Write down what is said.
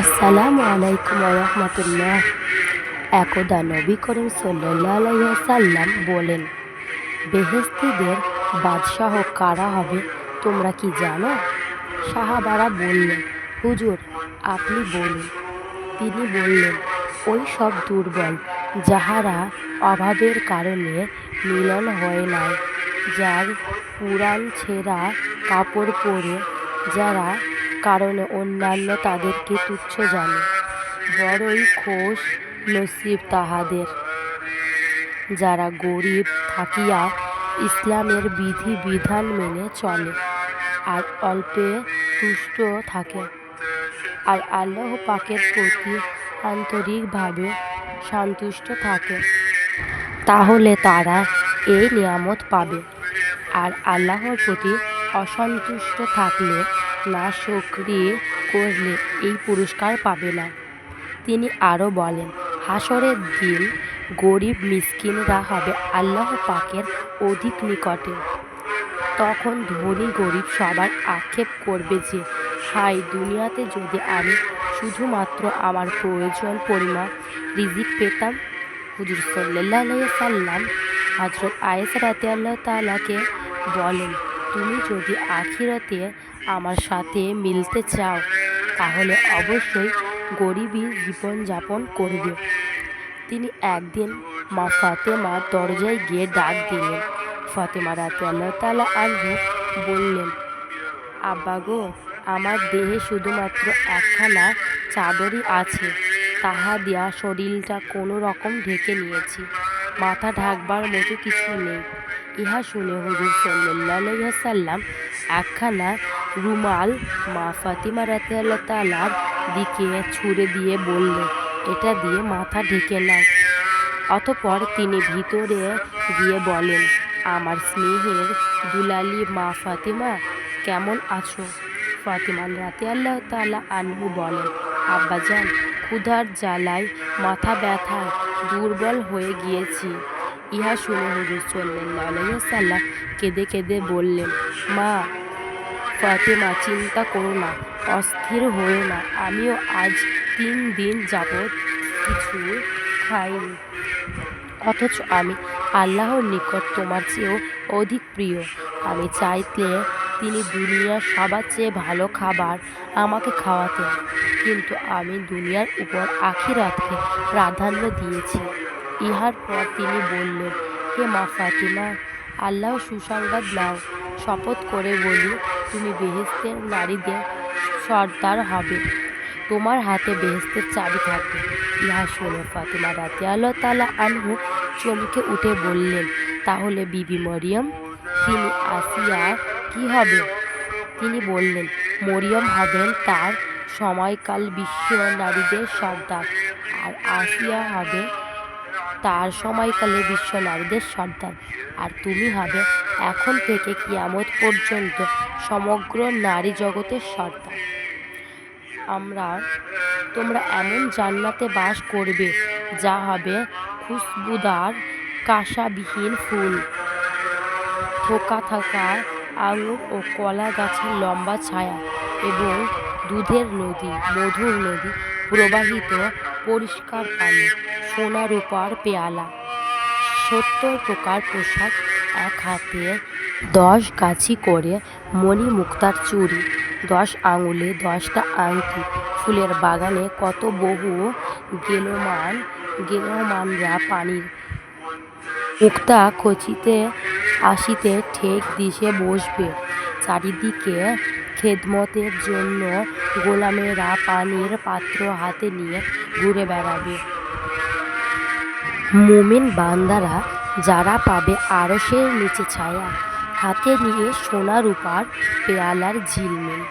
আসসালামু আলাইকুম রহমতুল্লাহ। একদা নবী করিম সাল্লাল্লাহু আলাইহি ওয়াসাল্লাম বলেন, বেহেশতীদের বাদশাহ কারা হবে তোমরা কি জানো? সাহাবারা বললেন, হুজুর আপনি বলুন। তিনি বললেন, ওই সব দুর্বল যাহারা অভাবের কারণে মিলন হয় নাই, যার পুরান ছেঁড়া কাপড় পরে, যারা কারণে অন্যান্য তাদেরকে তুচ্ছ জানে, বড়ই খোশ নসিব তাহাদের, যারা গরিব থাকিয়া ইসলামের বিধি বিধান মেনে চলে আর অল্পে তুষ্ট থাকে, আর আল্লাহ পাকের প্রতি আন্তরিকভাবে সন্তুষ্ট থাকে, তাহলে তারা এই নিয়ামত পাবে। আর আল্লাহর প্রতি অসন্তুষ্ট থাকলে, নাশকরি করলে এই পুরস্কার পাবে না। তিনি আরও বলেন, হাসরের দিন গরিব মিসকিনরা হবে আল্লাহ পাকের অধিক নিকটে। তখন ধনী গরিব সবার আক্ষেপ করবে যে, হায়, দুনিয়াতে যদি আমি শুধুমাত্র আমার প্রয়োজন পরিমাণ রিজিক পেতাম। হুজুর সাল্লাল্লাহু আলাইহি ওয়াসাল্লাম হযরত আয়েশা রাদিয়াল্লাহু তাআলাকে বলেন, তুমি যদি আখিরাতে আমার সাথে মিলতে চাও তাহলে অবশ্যই গরিবই জীবনযাপন করবে। তিনি একদিন মা ফাতেমার দরজায় গিয়ে ডাক দিলেন। ফাতেমা রাদিয়াল্লাহু তাআলা আনহা বললেন, আব্বা গো, আমার দেহে শুধুমাত্র একখানা চাদরই আছে, তাহা দিয়া শরীরটা কোনো রকম ঢেকে নিয়েছি, মাথা ঢাকবার মতো কিছু নেই। ইহা শুনে হুজুর সাল্লাল্লাহু আলাইহি ওয়াসাল্লাম একখানা রুমাল মা ফাতিমা রাদিয়াল্লাহু তাআলার দিকে ছুঁড়ে দিয়ে বললেন, এটা দিয়ে মাথা ঢেকে নাও। অতঃপর তিনি ভিতরে গিয়ে বলেন, আমার স্নেহের দুলালী মা ফাতিমা, কেমন আছো? ফাতিমা রাদিয়াল্লাহু তাআলা আনহু বলেন, আব্বাজান, ক্ষুধার জ্বালায় মাথা ব্যথায় দুর্বল হয়ে গিয়েছি। ইহা শুনে হুজুর সাল্লাল্লাহু আলাইহি ওয়াসাল্লাম কেঁদে কেঁদে বললেন, মা ফাতিমা, চিন্তা করো না, অস্থির হয়েও না। আমিও আজ 3 দিন যাবৎ কিছু খাইনি, অথচ আমি আল্লাহর নিকট তোমার চেয়েও অধিক প্রিয়। আমি চাইলে তিনি দুনিয়ার সবার চেয়ে ভালো খাবার আমাকে খাওয়াতেন, কিন্তু আমি দুনিয়ার উপর আখিরাতকে প্রাধান্য দিয়েছি। ইহার পর তিনি বললেন, হে মা ফাতিমা, আল্লাহর সুসংবাদ নাও। শপথ করে বলি, তুমি বেহেশতের নারীদের সর্দার হবে, তোমার হাতে বেহেশতের চাবি থাকবে। ইহা শুনে ফাতিমা রাদিয়াল্লাহু তাআলা আনহু চমকে উঠে বললেন, তাহলে বিবি মরিয়ম? তিনি আসিয়া কি হবে? তিনি বললেন, মরিয়ম হবেন তার সময়কাল বিশ্ব নারীদের সর্দার, আর আসিয়া হবে তার সময়কালে বিশ্ব নারীদের সর্দার, আর তুমি হবে এখন থেকে কিয়ামত পর্যন্ত সমগ্র নারী জগতের সর্দার। তোমরা এমন জান্নাতে বাস করবে যা হবে খুশবুদার কাঁসাবিহীন ফুল, থোকা থাকা আঙুর ও কলা গাছের লম্বা ছায়া, এবং দুধের নদী, মধুর নদী প্রবাহিত পরিষ্কার পানি, সোনা রূপার পেয়ালা, 70 প্রকার পোশাক, এক হাতে 10 গাছি করে মণিমুক্তার চুড়ি, 10 আঙুলে 10টা আংটি, ফুলের বাগানে কত বহু গেলমানরা পানির মুক্তা খচিতে আসিতে ঠেক দিশে বসবে, চারিদিকে খেদমতের জন্য গোলামেরা পানির পাত্র হাতে নিয়ে ঘুরে বেড়াবে। মুমিন বান্দারা যারা পাবে আরশের নিচে ছায়া, হাতে নিয়ে সোনা রূপার পেয়ালার ঝিলমিল।